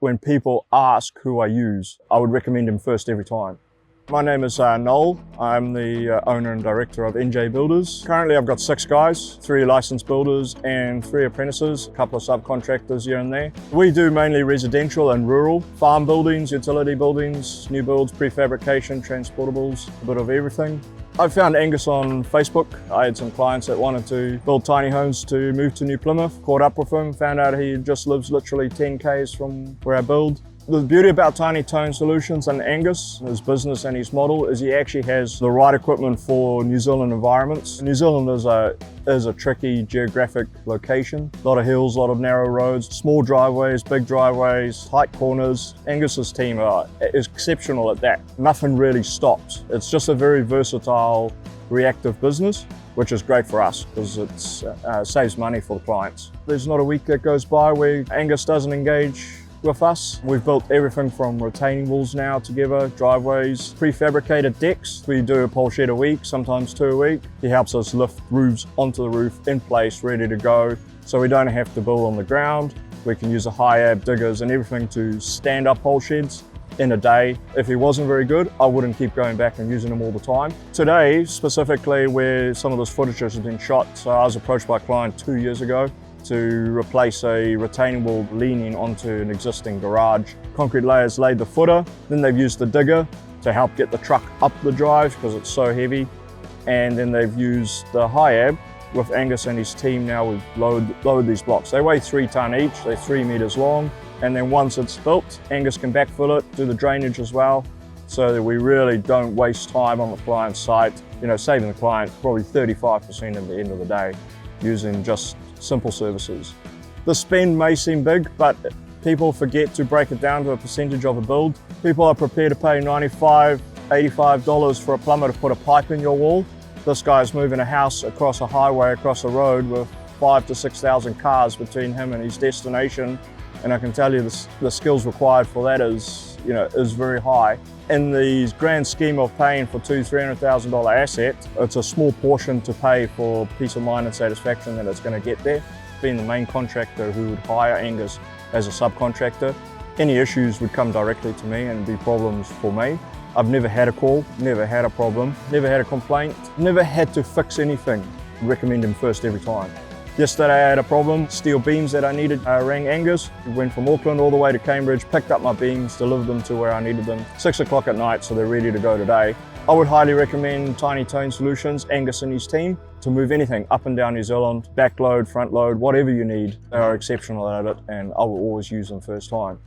when people ask who I use, I would recommend him first every time. My name is Noel. I'm the owner and director of NJ Builders. Currently I've got 6 guys, 3 licensed builders and 3 apprentices, a couple of subcontractors here and there. We do mainly residential and rural, farm buildings, utility buildings, new builds, prefabrication, transportables, a bit of everything. I found Angus on Facebook. I had some clients that wanted to build tiny homes to move to New Plymouth. Caught up with him, found out he just lives literally 10 k's from where I build. The beauty about Tiny Tone Solutions and Angus, his business and his model, is he actually has the right equipment for New Zealand environments. New Zealand is a tricky geographic location. A lot of hills, a lot of narrow roads, small driveways, big driveways, tight corners. Angus's team is exceptional at that. Nothing really stops. It's just a very versatile, reactive business, which is great for us because it saves money for the clients. There's not a week that goes by where Angus doesn't engage with us. We've built everything from retaining walls now together, driveways, prefabricated decks. We do a pole shed a week, sometimes 2 a week. He helps us lift roofs onto the roof in place, ready to go. So we don't have to build on the ground. We can use the high-ab diggers and everything to stand up pole sheds in a day. If he wasn't very good, I wouldn't keep going back and using him all the time. Today, specifically where some of this footage has been shot, so I was approached by a client 2 years ago to replace a retaining wall leaning onto an existing garage. Concrete layers laid the footer, then they've used the digger to help get the truck up the drive because it's so heavy, and then they've used the high-ab. With Angus and his team now, we've lowered these blocks. They weigh 3 tonne each, they're 3 meters long, and then once it's built, Angus can backfill it, do the drainage as well, so that we really don't waste time on the client's site, saving the client probably 35% at the end of the day using just simple services. The spend may seem big, but people forget to break it down to a percentage of a build. People are prepared to pay $95, $85 for a plumber to put a pipe in your wall. This guy's moving a house across a highway, across a road with 5,000 to 6,000 cars between him and his destination. And I can tell you the skills required for that is very high. In the grand scheme of paying for $200,000–300,000 asset, it's a small portion to pay for peace of mind and satisfaction that it's going to get there. Being the main contractor who would hire Angus as a subcontractor, any issues would come directly to me and be problems for me. I've never had a call, never had a problem, never had a complaint, never had to fix anything. I recommend him first every time. Yesterday I had a problem, steel beams that I needed. I rang Angus, went from Auckland all the way to Cambridge, picked up my beams, delivered them to where I needed them. 6 o'clock at night, so they're ready to go today. I would highly recommend Tiny Tone Solutions, Angus and his team, to move anything up and down New Zealand, back load, front load, whatever you need. They are exceptional at it and I will always use them first time.